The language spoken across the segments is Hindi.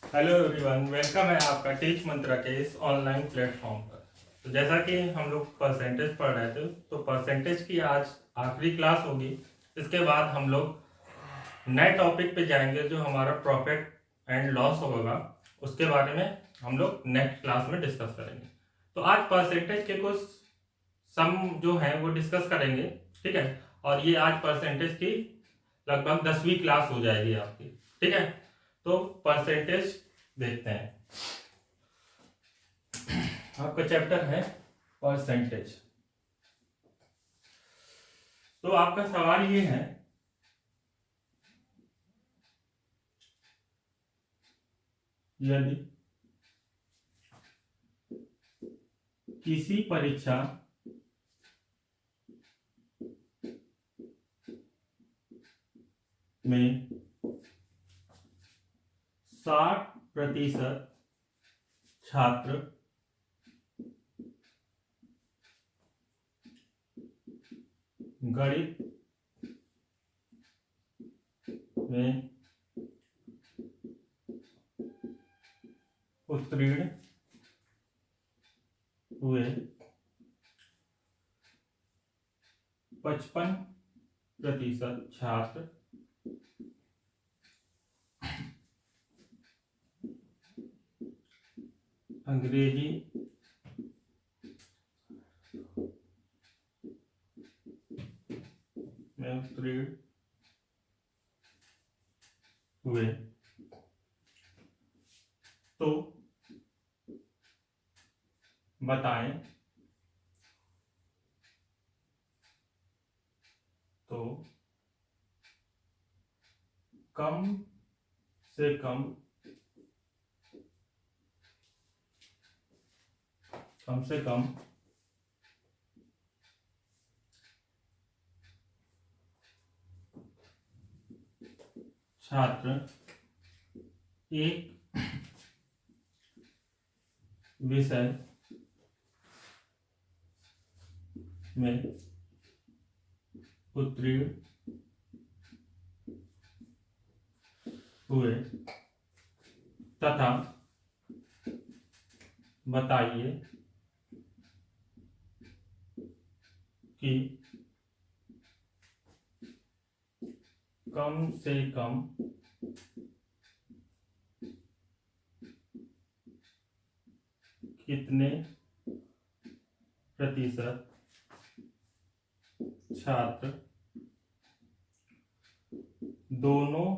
हेलो एवरीवन, वेलकम है आपका टीच मंत्रा के इस ऑनलाइन प्लेटफॉर्म पर। तो जैसा कि हम लोग परसेंटेज पढ़ रहे थे, तो परसेंटेज की आज आखिरी क्लास होगी। इसके बाद हम लोग नए टॉपिक पे जाएंगे जो हमारा प्रॉफिट एंड लॉस होगा। उसके बारे में हम लोग नेक्स्ट क्लास में डिस्कस करेंगे। तो आज परसेंटेज के कुछ सम जो है वो डिस्कस करेंगे, ठीक है। और ये आज परसेंटेज की लगभग 10वीं क्लास हो जाएगी आपकी, ठीक है। तो परसेंटेज देखते हैं। आपका चैप्टर है परसेंटेज। तो आपका सवाल ये है, यदि किसी परीक्षा में 60% छात्र गणित में उत्तीर्ण हुए, 55% छात्र अंग्रेजी में उत्तीर्ण हुए, तो बताएं तो कम से कम छात्र एक विषय में उत्तीर्ण हुए तथा बताइए कि कम से कम कितने प्रतिशत छात्र दोनों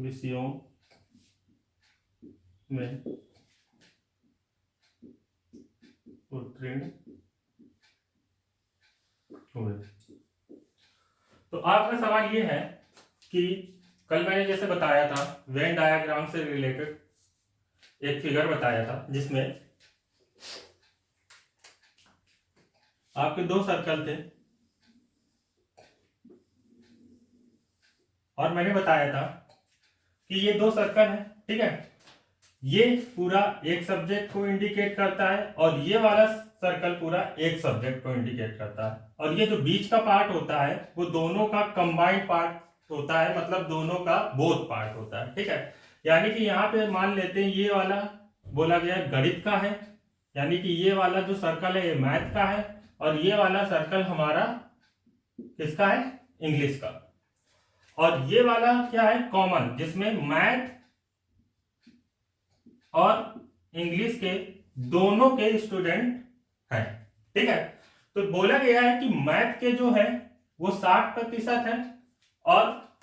विषयों में उत्तीर्ण हुए। तो आपका सवाल ये है कि कल मैंने जैसे बताया था, वेन डायग्राम से रिलेटेड एक फिगर बताया था जिसमें आपके दो सर्कल थे और मैंने बताया था कि ये दो सर्कल है, ठीक है। ये पूरा एक सब्जेक्ट को इंडिकेट करता है और ये वाला सर्कल पूरा एक सब्जेक्ट को इंडिकेट करता है, और ये जो बीच का पार्ट होता है वो दोनों का कंबाइंड पार्ट होता है, मतलब दोनों का बोथ पार्ट होता है, ठीक है। यानी कि यहाँ पे मान लेते हैं ये वाला बोला गया गणित का है, यानी कि ये वाला जो सर्कल है ये मैथ का है, और ये वाला सर्कल हमारा किसका है, इंग्लिश का। और ये वाला क्या है, कॉमन, जिसमें मैथ और इंग्लिश के दोनों के स्टूडेंट हैं, ठीक है। तो बोला गया है कि मैथ के जो है वो 60% है और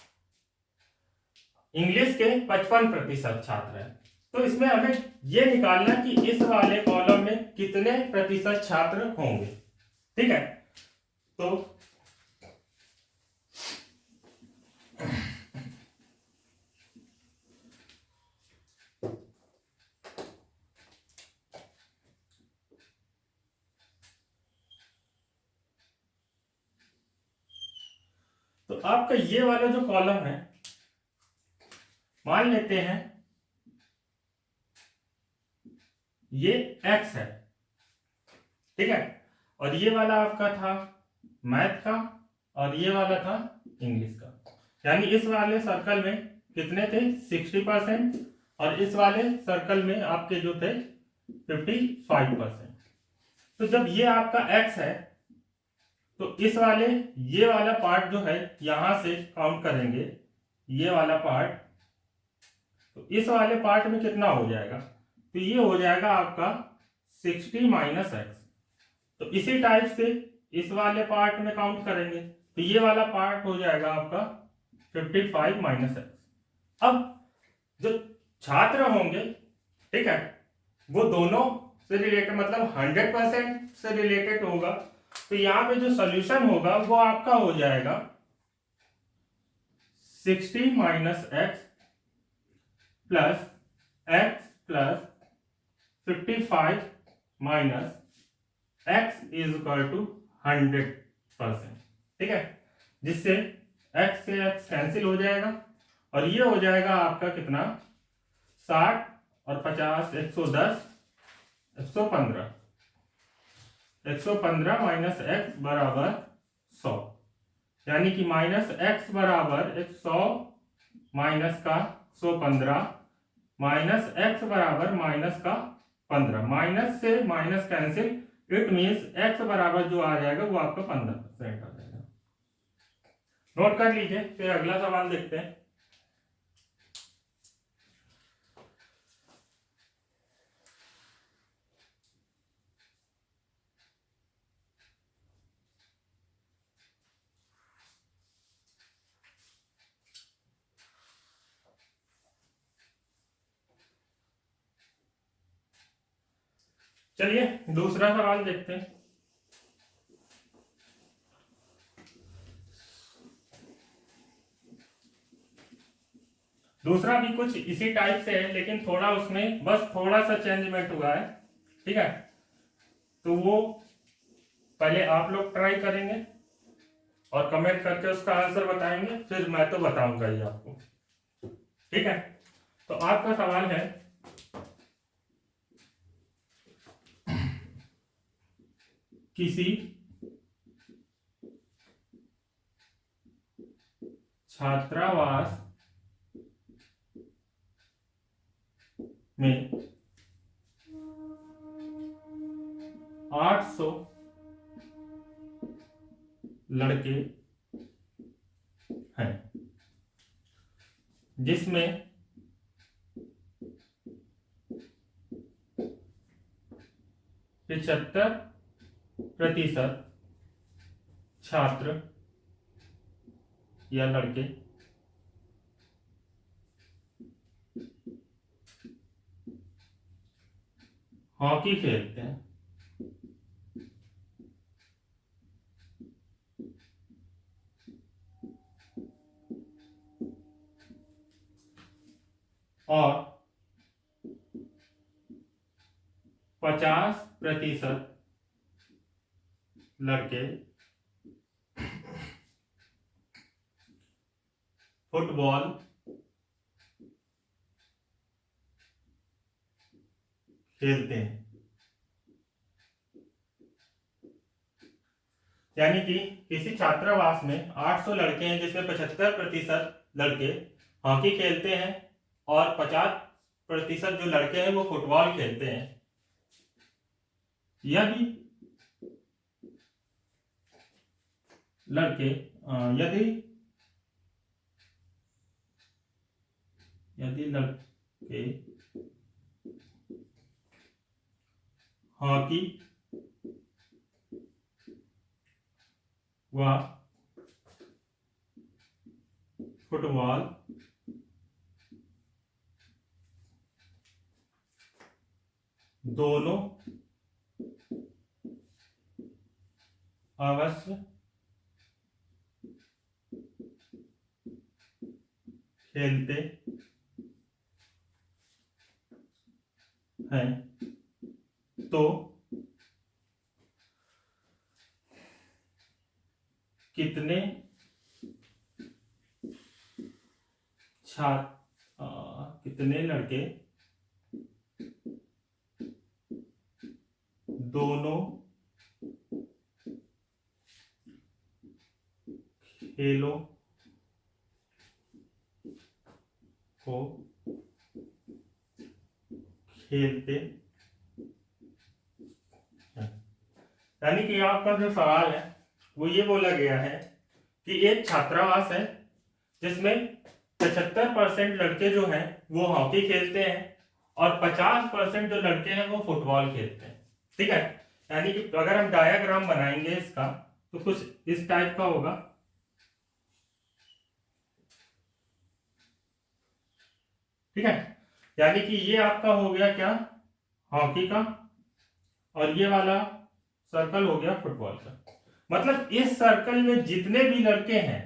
इंग्लिश के 55% छात्र हैं। तो इसमें हमें ये निकालना कि इस वाले कॉलम में कितने प्रतिशत छात्र होंगे, ठीक है। तो आपका ये वाला जो कॉलम है, मान लेते हैं ये x है, ठीक है। और ये वाला आपका था मैथ का और ये वाला था इंग्लिश का। यानी इस वाले सर्कल में कितने थे 60% और इस वाले सर्कल में आपके जो थे 55%। तो जब ये आपका x है तो इस वाले ये वाला पार्ट जो है यहां से काउंट करेंगे, ये वाला पार्ट, तो इस वाले पार्ट में कितना हो जाएगा, तो ये हो जाएगा आपका 60 माइनस एक्स। तो इसी टाइप से इस वाले पार्ट में काउंट करेंगे तो ये वाला पार्ट हो जाएगा आपका 55 माइनस एक्स। अब जो छात्र होंगे, ठीक है, वो दोनों से रिलेटेड मतलब 100% से रिलेटेड होगा। तो यहाँ पे जो सोल्यूशन होगा वो आपका हो जाएगा 60 minus X plus X plus 55 minus X is equal to 100%। ठीक है, जिससे x से x कैंसिल हो जाएगा और ये हो जाएगा आपका कितना 60 और 50 110 115 115 माइनस एक्स बराबर 100, यानी कि माइनस एक्स बराबर 100 माइनस का 115 माइनस एक्स बराबर माइनस का 15, माइनस से minus cancel, it means x बराबर जो आ जाएगा वो आपका 15% आ जाएगा। नोट कर लीजिए, फिर अगला सवाल देखते हैं। चलिए दूसरा सवाल देखते हैं। दूसरा भी कुछ इसी टाइप से है, लेकिन थोड़ा उसमें बस थोड़ा सा चेंजमेंट हुआ है। ठीक है, तो वो पहले आप लोग ट्राई करेंगे और कमेंट करके उसका आंसर बताएंगे, फिर मैं तो बताऊंगा ही आपको। ठीक है, तो आपका सवाल है किसी छात्रावास में 800 लड़के हैं, जिसमें 75% छात्र या लड़के हॉकी खेलते हैं और 50% लड़के फुटबॉल खेलते हैं। यानी कि किसी छात्रावास में 800 लड़के हैं, जिसमें 75% लड़के हॉकी खेलते हैं और 50% जो लड़के हैं वो फुटबॉल खेलते हैं। यदि लड़के यदि यदि लड़के हॉकी व फुटबॉल दोनों अवश्य खेलते हैं, तो कितने कितने लड़के दोनों खेलों को खेलते हैं। यानी कि आपका जो सवाल है वो ये बोला गया है कि एक छात्रावास है जिसमें 75% लड़के जो हैं वो हॉकी खेलते हैं और 50% जो लड़के हैं वो फुटबॉल खेलते हैं। ठीक है, यानी कि अगर हम डायग्राम बनाएंगे इसका तो कुछ इस टाइप का होगा। ठीक है, यानी कि ये आपका हो गया क्या, हॉकी का, और ये वाला सर्कल हो गया फुटबॉल का। मतलब इस सर्कल में जितने भी लड़के हैं,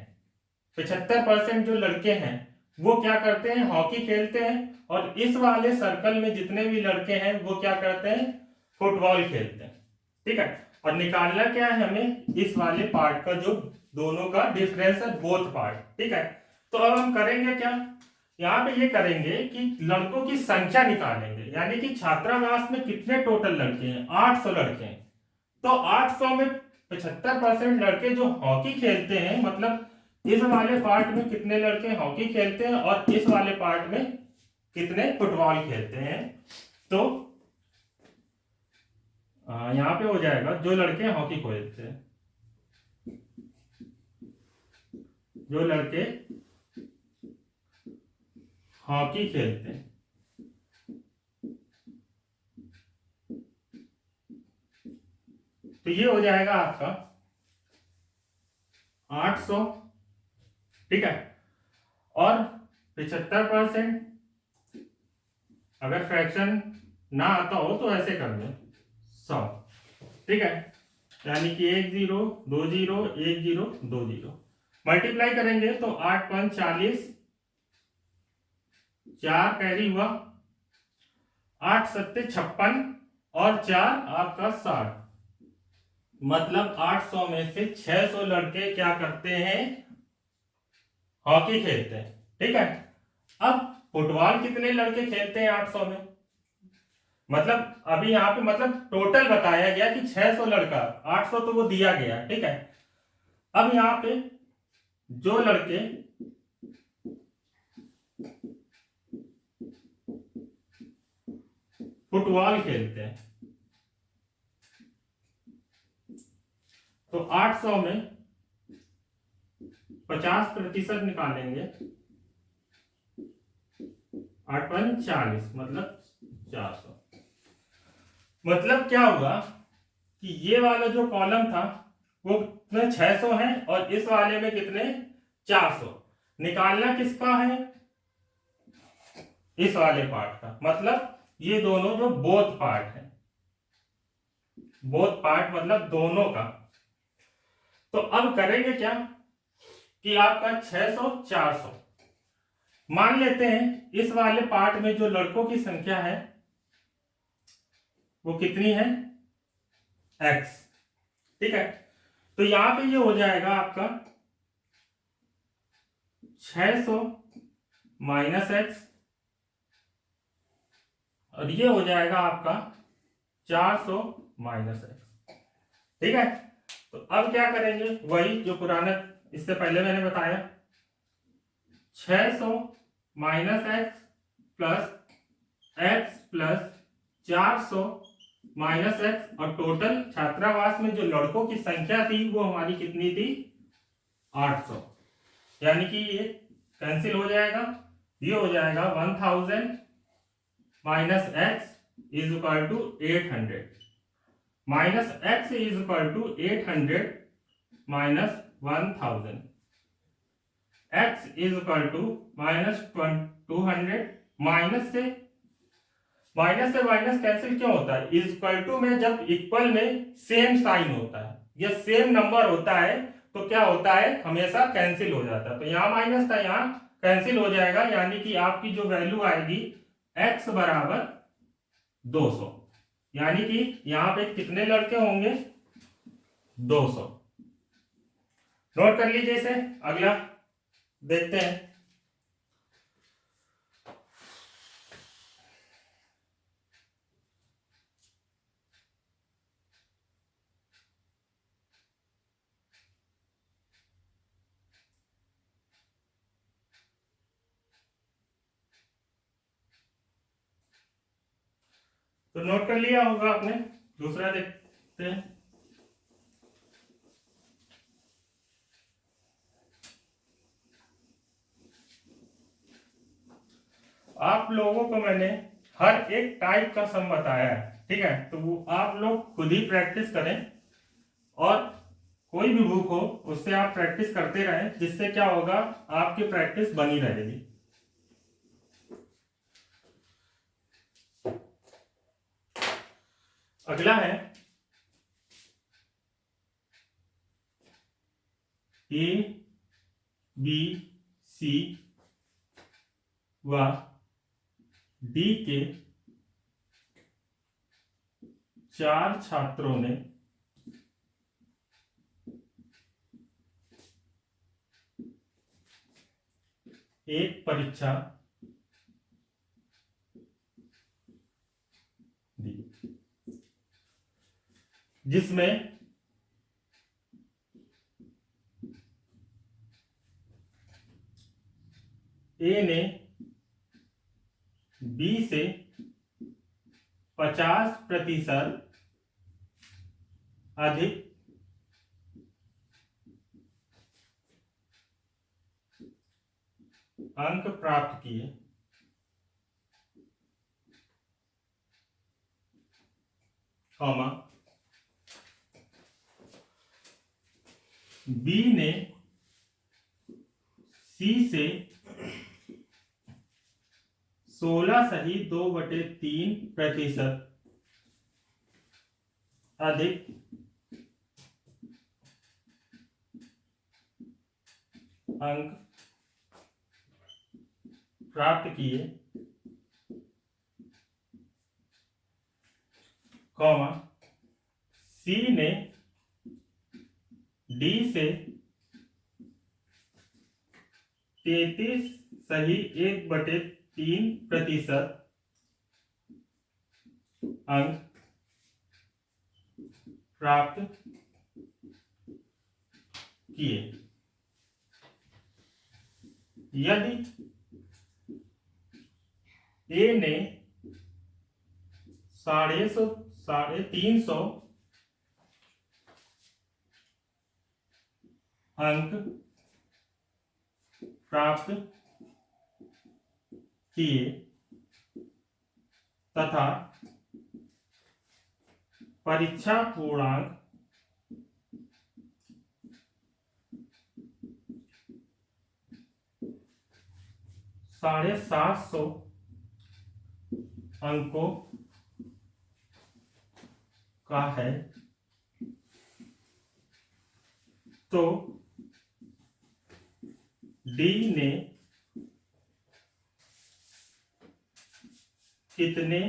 75% जो लड़के हैं वो क्या करते हैं, हॉकी खेलते हैं, और इस वाले सर्कल में जितने भी लड़के हैं वो क्या करते हैं, फुटबॉल खेलते हैं। ठीक है, और निकालना क्या है हमें, इस वाले पार्ट का जो दोनों का डिफरेंस है, बोथ पार्ट। ठीक है, तो अब हम करेंगे क्या, यहाँ पे ये करेंगे कि लड़कों की संख्या निकालेंगे, यानी कि छात्रावास में कितने टोटल लड़के हैं, 800 लड़के हैं। तो 800 में 75% लड़के जो हॉकी खेलते हैं, मतलब इस वाले पार्ट में कितने लड़के हॉकी खेलते हैं और इस वाले पार्ट में कितने फुटबॉल खेलते हैं। तो यहाँ पे हो जाएगा जो लड़के हॉकी खेलते हैं, जो लड़के हॉकी खेलते हैं, तो ये हो जाएगा आपका 800। ठीक है, और 75%, अगर फ्रैक्शन ना आता हो तो ऐसे कर लें 100। ठीक है, यानी कि 1 0 2 0 1 0 2 0 मल्टीप्लाई करेंगे तो 8 5 40, 4 कैरी हुआ, 8 7 56 और 4 आपका 60। मतलब 800 में से 600 लड़के क्या करते हैं, हॉकी खेलते हैं। ठीक है, अब फुटबॉल कितने लड़के खेलते हैं 800 में, मतलब अभी यहाँ पे मतलब टोटल बताया गया कि 600 लड़का, 800 तो वो दिया गया। ठीक है, अब यहाँ पे जो लड़के फुटबॉल खेलते हैं तो 800 में 50% निकालेंगे, 8 5 40 मतलब 400। मतलब क्या होगा कि ये वाला जो कॉलम था वो कितने 600 है और इस वाले में कितने 400। निकालना किसका है, इस वाले पार्ट का, मतलब ये दोनों जो बोथ पार्ट है, बोथ पार्ट मतलब दोनों का। तो अब करेंगे क्या कि आपका 600 400 मान लेते हैं, इस वाले पार्ट में जो लड़कों की संख्या है वो कितनी है, x। ठीक है, तो यहां पे ये हो जाएगा आपका 600 माइनस x, और ये हो जाएगा आपका 400 माइनस x। ठीक है, तो अब क्या करेंगे, वही जो पुराना इससे पहले मैंने बताया, 600 minus X plus x plus 400 minus x, और टोटल छात्रावास में जो लड़कों की संख्या थी वो हमारी कितनी थी, 800। यानी कि ये कैंसिल हो जाएगा, ये हो जाएगा 1000 minus X is equal to 800, minus X is equal to 800 minus 1000, x is equal to minus 200, minus से माइनस कैंसिल क्यों होता है, इज इक्वल टू में जब इक्वल में सेम साइन होता है या सेम नंबर होता है तो क्या होता है, हमेशा कैंसिल हो जाता है। तो यहाँ माइनस था, यहाँ कैंसिल हो जाएगा, यानी कि आपकी जो वैल्यू आएगी x बराबर 200। यानी कि यहाँ पे कितने लड़के होंगे, 200। नोट कर लीजिए इसे, अगला देखते हैं। तो नोट कर लिया होगा आपने। दूसरा देखते हैं। आप लोगों को मैंने हर एक टाइप का सम बताया है, ठीक है, तो वो आप लोग खुद ही प्रैक्टिस करें और कोई भी बुक हो उससे आप प्रैक्टिस करते रहें, जिससे क्या होगा आपकी प्रैक्टिस बनी रहेगी। अगला है ए बी सी व डी के 4 छात्रों ने एक परीक्षा दी जिसमें ए ने बी से 50% अधिक अंक प्राप्त किए, कॉमा बी ने सी से 16.2/3% अधिक अंक प्राप्त किए, कॉमा सी ने डी से 33.1/3% अंक प्राप्त किए। यदि ए ने 350 अंक प्राप्त किए तथा परीक्षा पूर्णांक 750 अंकों का है, तो डी ने कितने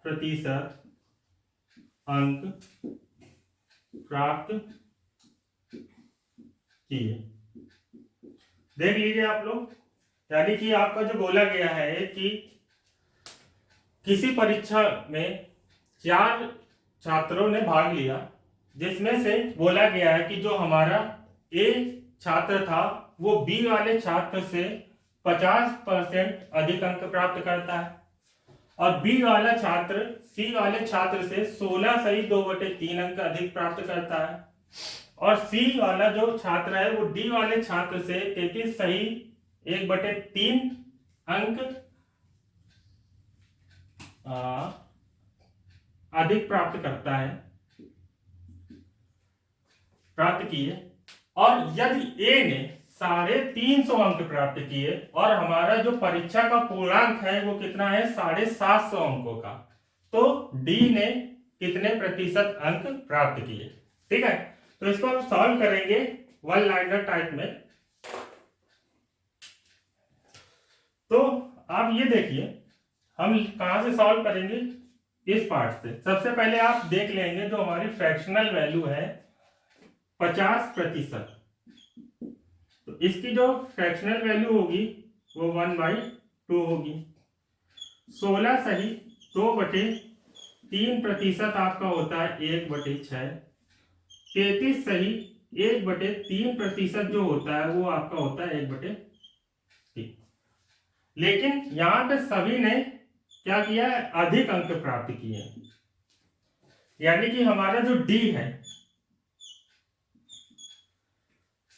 प्रतिशत अंक प्राप्त किए। देख लीजिए आप लोग, यानी कि आपका जो बोला गया है कि किसी परीक्षा में 4 छात्रों ने भाग लिया, जिसमें से बोला गया है कि जो हमारा ए छात्र था वो बी वाले छात्र से 50% अधिक अंक प्राप्त करता है, और बी वाला छात्र सी वाले छात्र से 16.2/3 अंक अधिक प्राप्त करता है, और सी वाला जो छात्र है वो डी वाले छात्र से 33.1/3 अंक अधिक प्राप्त करता है, प्राप्त किए। और यदि ए ने 350 अंक प्राप्त किए और हमारा जो परीक्षा का पूर्णांक है वो कितना है 750 अंकों का, तो डी ने कितने प्रतिशत अंक प्राप्त किए। ठीक है, तो इसको हम सॉल्व करेंगे वन लाइनर टाइप में। तो आप ये देखिए हम कहां से सॉल्व करेंगे, इस पार्ट से। सबसे पहले आप देख लेंगे जो हमारी फ्रैक्शनल वैल्यू है 50%, तो इसकी जो फ्रैक्शनल वैल्यू होगी वो 1/2 होगी। 16.2/3% आपका होता है 1/6। 33.1/3% जो होता है वो आपका होता है 1/3। लेकिन यहाँ पे सभी ने क्या किया है, अधिक अंक प्राप्त किए। यानी कि हमारा जो डी है,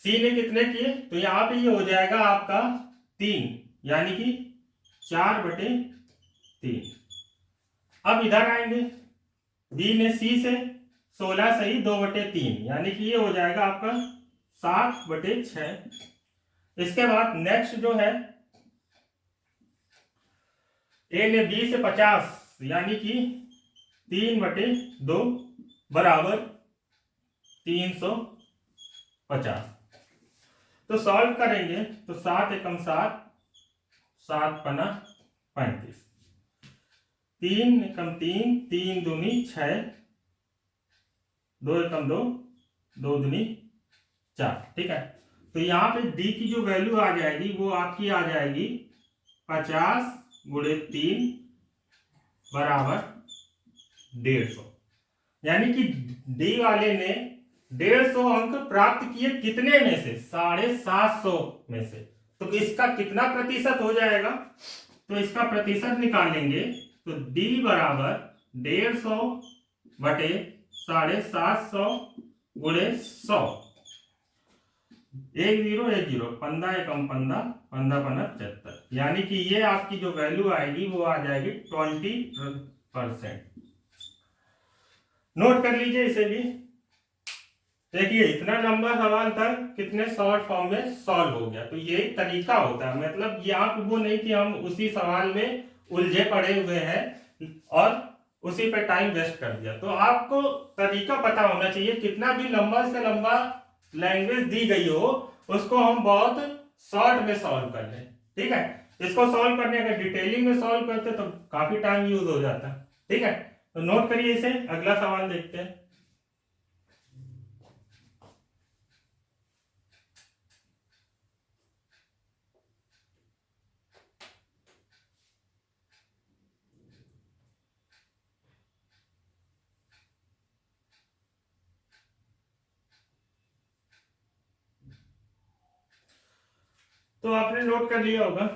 सी ने कितने किए, तो यहां पे ये हो जाएगा आपका 3, यानी कि 4/3। अब इधर आएंगे, बी ने सी से 16 सही 2/3, यानी कि ये हो जाएगा आपका 7/6। इसके बाद नेक्स्ट जो है, ए ने बी से 50, यानी कि 3/2 बराबर 350। तो सॉल्व करेंगे तो 7 एकम 7, 7 पना 35, 3 एकम 3, 3 दूनी 6, 2 एकम 2, 2 दूनी 4। ठीक है, तो यहाँ पे डी की जो वैल्यू आ जाएगी वो आपकी आ जाएगी 50 × 3 बराबर 150। यानी कि डी वाले ने 150 अंक प्राप्त किए, कितने में से, 750 में से। तो इसका कितना प्रतिशत हो जाएगा, तो इसका प्रतिशत निकालेंगे तो डी बराबर 150 बटे 750 गुणे 100, 1 0 1 0, 15 एकम 15, 15 पना 75। यानी कि ये आपकी जो वैल्यू आएगी वो आ जाएगी 20%। नोट कर लीजिए इसे भी। देखिए इतना लंबा सवाल था, कितने शॉर्ट फॉर्म में सॉल्व हो गया। तो ये तरीका होता है, मतलब ये आप वो नहीं कि हम उसी सवाल में उलझे पड़े हुए हैं और उसी पे टाइम वेस्ट कर दिया। तो आपको तरीका पता होना चाहिए, कितना भी लंबा से लंबा लैंग्वेज दी गई हो उसको हम बहुत शॉर्ट में सॉल्व कर लें। ठीक है, इसको सॉल्व करने अगर डिटेलिंग में सॉल्व करते तो काफी टाइम यूज हो जाता। ठीक है, तो नोट करिए इसे, अगला सवाल देखते हैं। तो आपने नोट कर लिया होगा,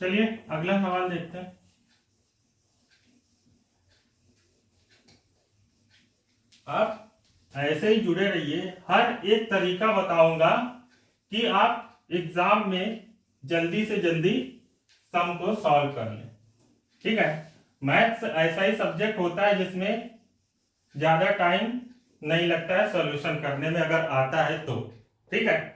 चलिए अगला सवाल देखते हैं। आप ऐसे ही जुड़े रहिए, हर एक तरीका बताऊंगा कि आप एग्जाम में जल्दी से जल्दी सम को सॉल्व कर लें। ठीक है, मैथ्स ऐसा ही सब्जेक्ट होता है जिसमें ज्यादा टाइम नहीं लगता है सॉल्यूशन करने में, अगर आता है तो। ठीक है,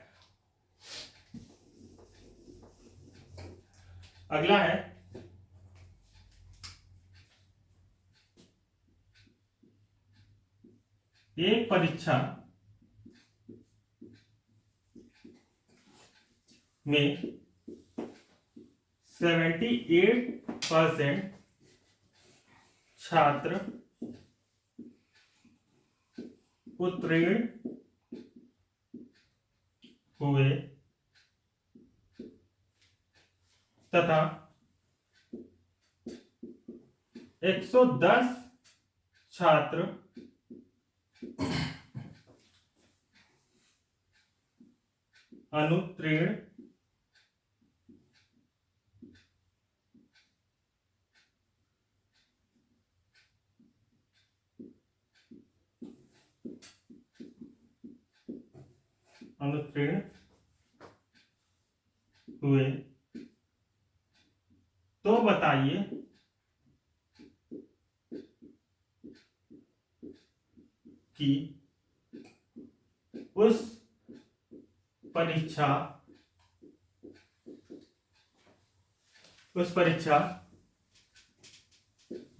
अगला है एक परीक्षा में 78% छात्र उत्तीर्ण हुए तथा 110 छात्र अनुत्तीर्ण अनुत्तीर्ण हुए, तो बताइए कि उस परीक्षा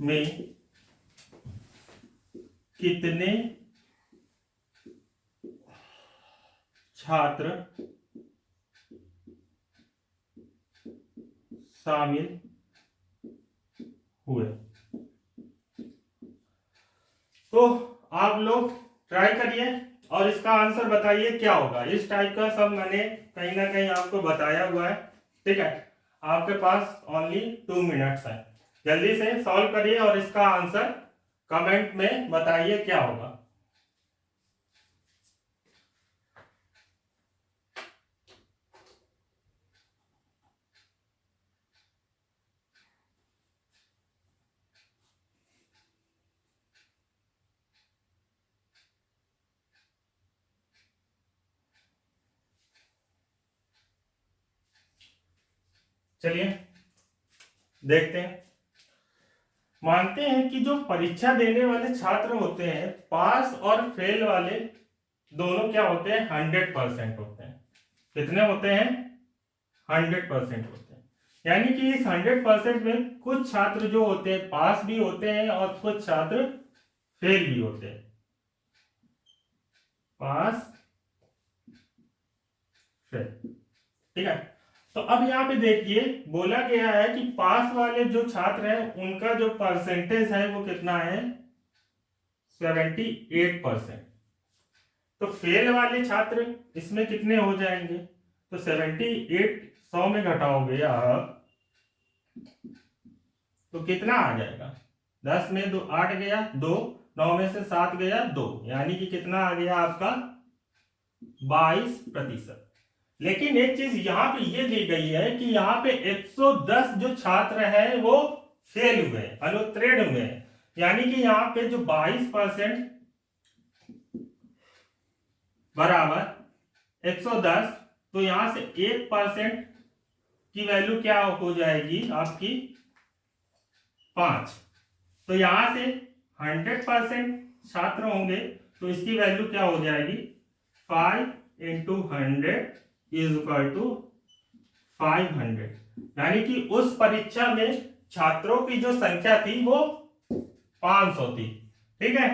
में कितने छात्र शामिल हुए। तो आप लोग ट्राई करिए और इसका आंसर बताइए क्या होगा। इस टाइप का सब मैंने कहीं ना कहीं आपको बताया हुआ है। ठीक है, आपके पास ओनली 2 मिनट्स है, जल्दी से सॉल्व करिए और इसका आंसर कमेंट में बताइए क्या होगा। चलिए देखते हैं। मानते हैं कि जो परीक्षा देने वाले छात्र होते हैं, पास और फेल वाले दोनों क्या होते हैं, 100% होते हैं। कितने होते हैं, 100% होते हैं। यानी कि इस 100% में कुछ छात्र जो होते हैं पास भी होते हैं और कुछ छात्र फेल भी होते हैं। पास फेल, ठीक है। तो अब यहाँ पे देखिए बोला गया है कि पास वाले जो छात्र हैं उनका जो परसेंटेज है वो कितना है, 78%। तो फेल वाले छात्र इसमें कितने हो जाएंगे, तो 78 100 में घटाओगे आप तो कितना आ जाएगा, 10 में 2 8 गया, 2 9 में से 7 गया 2, यानी कि कितना आ गया आपका 22%। लेकिन एक चीज यहां पे ये दी गई है कि यहाँ पे 110 जो छात्र हैं वो फेल हुए, अनुत्तीर्ण हुए, यानी कि यहाँ पे जो 22% बराबर 110, तो यहां से 1% की वैल्यू क्या हो जाएगी आपकी 5। तो यहां से 100% छात्र होंगे तो इसकी वैल्यू क्या हो जाएगी, 5 × 100 इज इक्वल टू 500। यानी कि उस परीक्षा में छात्रों की जो संख्या थी वो 500 थी। ठीक है,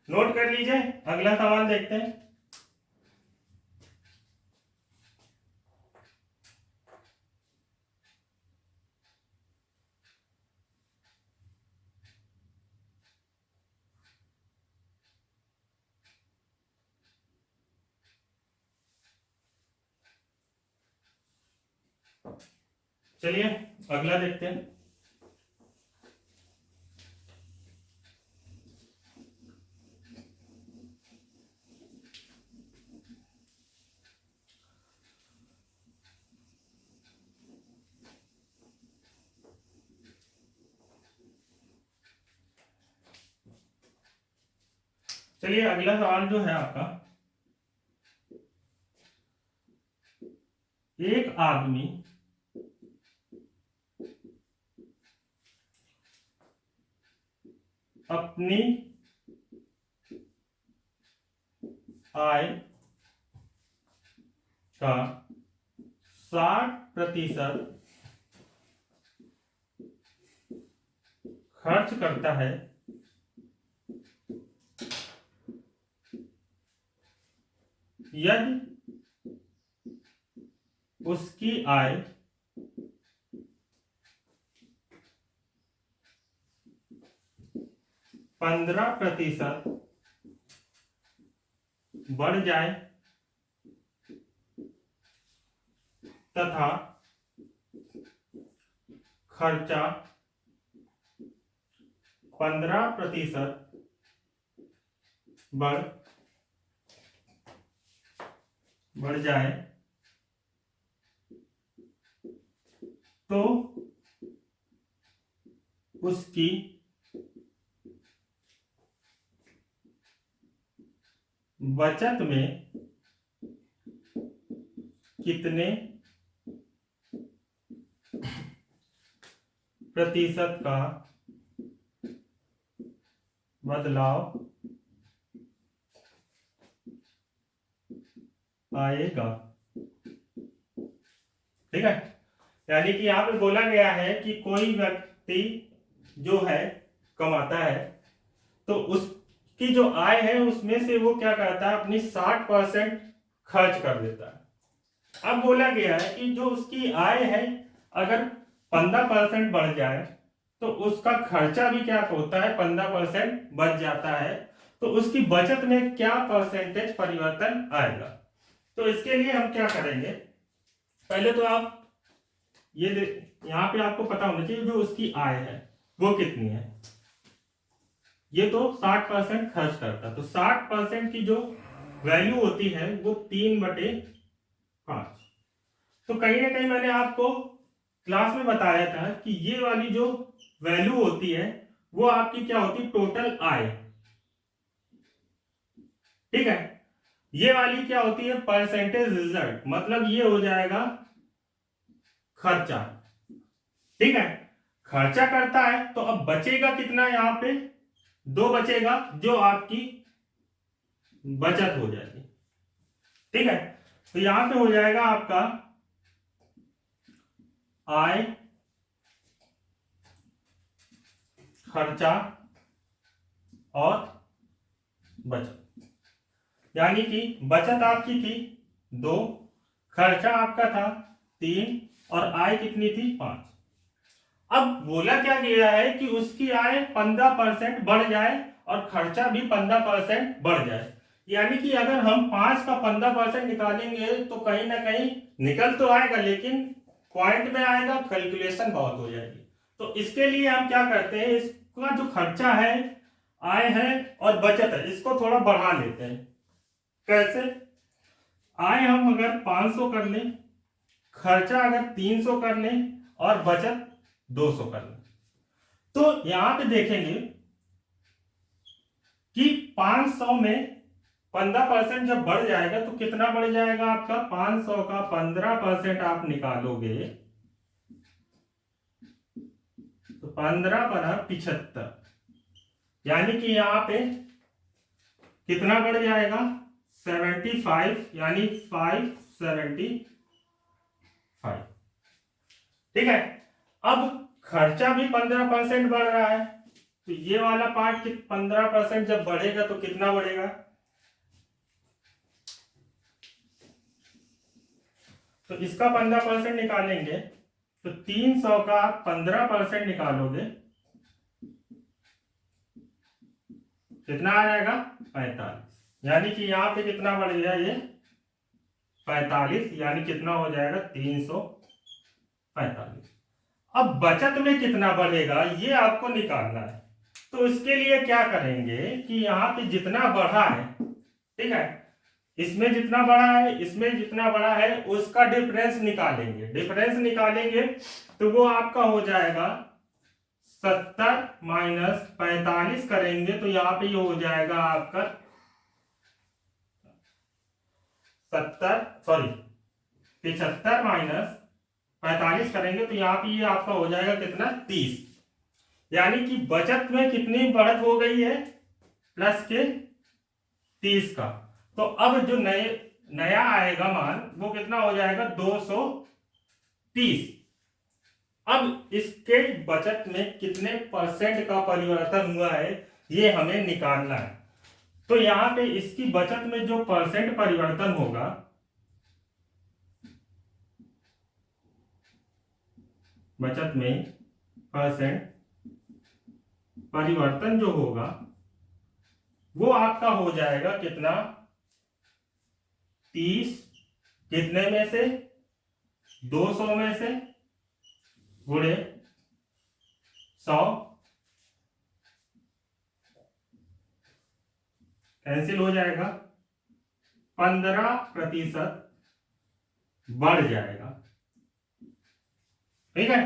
नोट कर लीजिए। अगला सवाल देखते हैं। चलिए अगला देखते हैं। चलिए अगला सवाल जो है आपका, एक आदमी अपनी आय का 60% खर्च करता है, यदि उसकी आय 15% बढ़ जाए तथा खर्चा 15% बढ़ जाए तो उसकी बचत में कितने प्रतिशत का बदलाव आएगा। ठीक है, यानी कि यहां पे बोला गया है कि कोई व्यक्ति जो है कमाता है तो उसकी जो आय है उसमें से वो क्या करता है, अपनी 60% खर्च कर देता है। अब बोला गया है कि जो उसकी आय है अगर 15% बढ़ जाए तो उसका खर्चा भी क्या होता है, 15% बढ़ जाता है, तो उसकी बचत में क्या परसेंटेज परिवर्तन आएगा। तो इसके लिए हम क्या करेंगे, पहले तो आप ये यहां पे आपको पता होना चाहिए जो उसकी आय है वो कितनी है। ये तो 60% खर्च करता, तो 60% की जो वैल्यू होती है वो 3/5। तो कहीं ना कहीं मैंने आपको क्लास में बताया था कि ये वाली जो वैल्यू होती है वो आपकी क्या होती है, टोटल आय। ठीक है, ये वाली क्या होती है, परसेंटेज रिजल्ट, मतलब ये हो जाएगा खर्चा। ठीक है, खर्चा करता है तो अब बचेगा कितना, यहाँ पे 2 बचेगा, जो आपकी बचत हो जाएगी। ठीक है, तो यहां पे हो जाएगा आपका आय, खर्चा और बचत। यानी कि बचत आपकी थी 2, खर्चा आपका था 3 और आय कितनी थी 5। अब बोला क्या गया है कि उसकी आय 15% बढ़ जाए और खर्चा भी 15% बढ़ जाए। यानी कि अगर हम 5 का 15% निकालेंगे तो कहीं ना कहीं निकल तो आएगा, लेकिन पॉइंट में आएगा, कैलकुलेशन बहुत हो जाएगी। तो इसके लिए हम क्या करते हैं, इसका जो खर्चा है, आय है और बचत है, इसको थोड़ा बढ़ा लेते हैं। कैसे? आय हम अगर 500 कर लें, खर्चा अगर 300 कर लें और बचत 200 कर लें, तो यहां पे देखेंगे कि 500 में 15% जब बढ़ जाएगा तो कितना बढ़ जाएगा आपका, 500 का 15% आप निकालोगे तो 15 बना 75, यानी कि यहां पे कितना बढ़ जाएगा 75, यानी 575। ठीक है, अब खर्चा भी 15% बढ़ रहा है, तो ये वाला पार्ट 15% जब बढ़ेगा तो कितना बढ़ेगा, तो इसका 15% निकालेंगे तो 300 का 15% निकालोगे कितना आ जाएगा 45, यानी कि यहां पे कितना बढ़ेगा ये 45, यानी कितना हो जाएगा 345। अब बचत में कितना बढ़ेगा ये आपको निकालना है। तो इसके लिए क्या करेंगे कि यहाँ पे जितना बढ़ा है, ठीक है, इसमें जितना बढ़ा है, इसमें जितना बढ़ा है, उसका डिफरेंस निकालेंगे। डिफरेंस निकालेंगे तो वो आपका हो जाएगा 70 माइनस 45 करेंगे तो यहाँ पे ये हो जाएगा आपका 75 माइनस 45 करेंगे तो यहाँ पे ये आपका हो जाएगा कितना 30, यानी कि बचत में कितनी बढ़त हो गई है प्लस के 30 का। तो अब जो नया आएगा मान वो कितना हो जाएगा 230। अब इसके बचत में कितने परसेंट का परिवर्तन हुआ है ये हमें निकालना है। तो यहां पे इसकी बचत में जो परसेंट परिवर्तन होगा, बचत में परसेंट परिवर्तन जो होगा वो आपका हो जाएगा कितना 30, कितने में से 200 में से गुणे 100, कैंसिल हो जाएगा, 15% बढ़ जाएगा। ठीक है,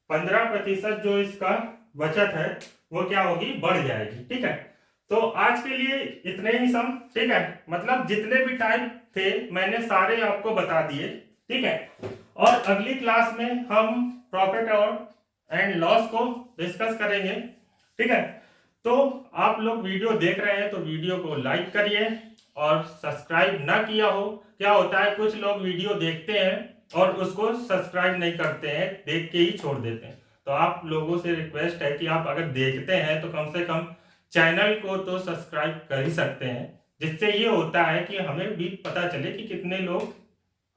15% जो इसका बचत है वो क्या होगी, बढ़ जाएगी। ठीक है, तो आज के लिए इतने ही सम। ठीक है, मतलब जितने भी टाइप थे मैंने सारे आपको बता दिए। ठीक है, और अगली क्लास में हम प्रॉफिट और एंड लॉस को डिस्कस करेंगे। ठीक है, तो आप लोग वीडियो देख रहे हैं तो वीडियो को लाइक करिए और सब्सक्राइब ना किया हो, क्या होता है कुछ लोग वीडियो देखते हैं और उसको सब्सक्राइब नहीं करते हैं, देख के ही छोड़ देते हैं। तो आप लोगों से रिक्वेस्ट है कि आप अगर देखते हैं तो कम से कम चैनल को तो सब्सक्राइब कर ही सकते हैं, जिससे ये होता है कि हमें भी पता चले कि कितने लोग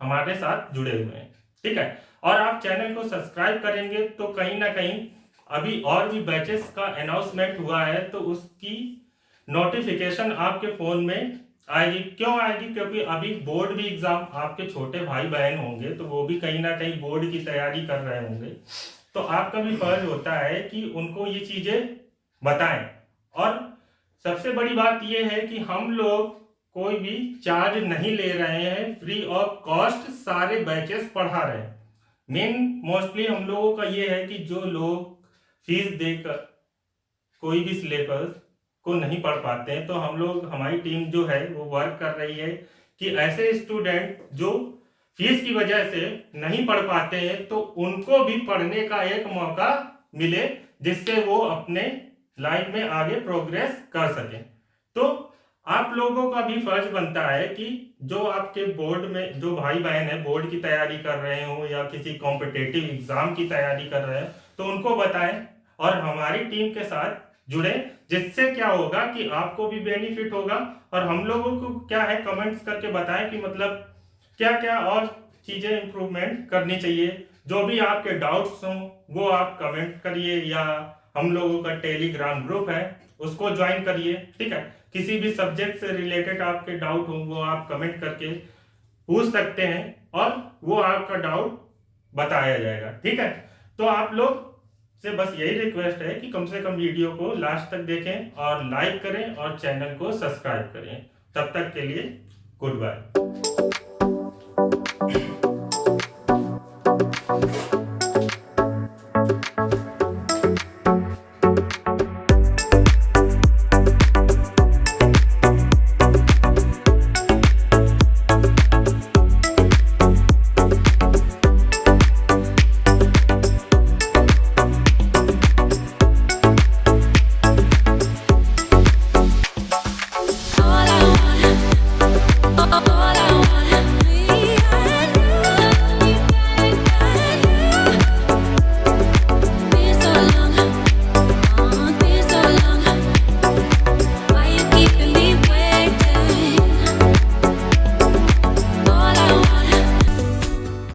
हमारे साथ जुड़े हुए हैं। ठीक है, और आप चैनल को सब्सक्राइब करेंगे तो कहीं ना कहीं अभी और भी बैचेस का अनाउंसमेंट हुआ है तो उसकी नोटिफिकेशन आपके फोन में आएगी। क्यों आएगी, क्योंकि अभी बोर्ड भी एग्जाम आपके छोटे भाई बहन होंगे तो वो भी कहीं ना कहीं बोर्ड की तैयारी कर रहे होंगे, तो आपका भी फर्ज होता है कि उनको ये चीजें बताएं। और सबसे बड़ी बात यह है कि हम लोग कोई भी चार्ज नहीं ले रहे हैं, फ्री ऑफ कॉस्ट सारे बैचेस पढ़ा रहे हैं। मेन मोस्टली हम लोगों का ये है कि जो लोग फीस देकर कोई भी सिलेबस को नहीं पढ़ पाते हैं, तो हम लोग, हमारी टीम जो है वो वर्क कर रही है कि ऐसे स्टूडेंट जो फीस की वजह से नहीं पढ़ पाते हैं, तो उनको भी पढ़ने का एक मौका मिले, जिससे वो अपने लाइफ में आगे प्रोग्रेस कर सकें। तो आप लोगों का भी फर्ज बनता है कि जो आपके बोर्ड में जो भाई बहन है बोर्ड की तैयारी कर रहे हो या किसी कॉम्पिटेटिव एग्जाम की तैयारी कर रहे हो, तो उनको बताएं और हमारी टीम के साथ जुड़े, जिससे क्या होगा कि आपको भी बेनिफिट होगा और हम लोगों को क्या है कमेंट्स करके बताएं कि मतलब क्या क्या और चीजें इंप्रूवमेंट करनी चाहिए। जो भी आपके डाउट्स हों वो आप कमेंट करिए, या हम लोगों का टेलीग्राम ग्रुप है उसको ज्वाइन करिए, ठीक है। किसी भी सब्जेक्ट से रिलेटेड आपके डाउट हो वो आप कमेंट करके पूछ सकते हैं और वो आपका डाउट बताया जाएगा, ठीक है। तो आप लोग से बस यही रिक्वेस्ट है कि कम से कम वीडियो को लास्ट तक देखें और लाइक करें और चैनल को सब्सक्राइब करें। तब तक के लिए गुड बाय।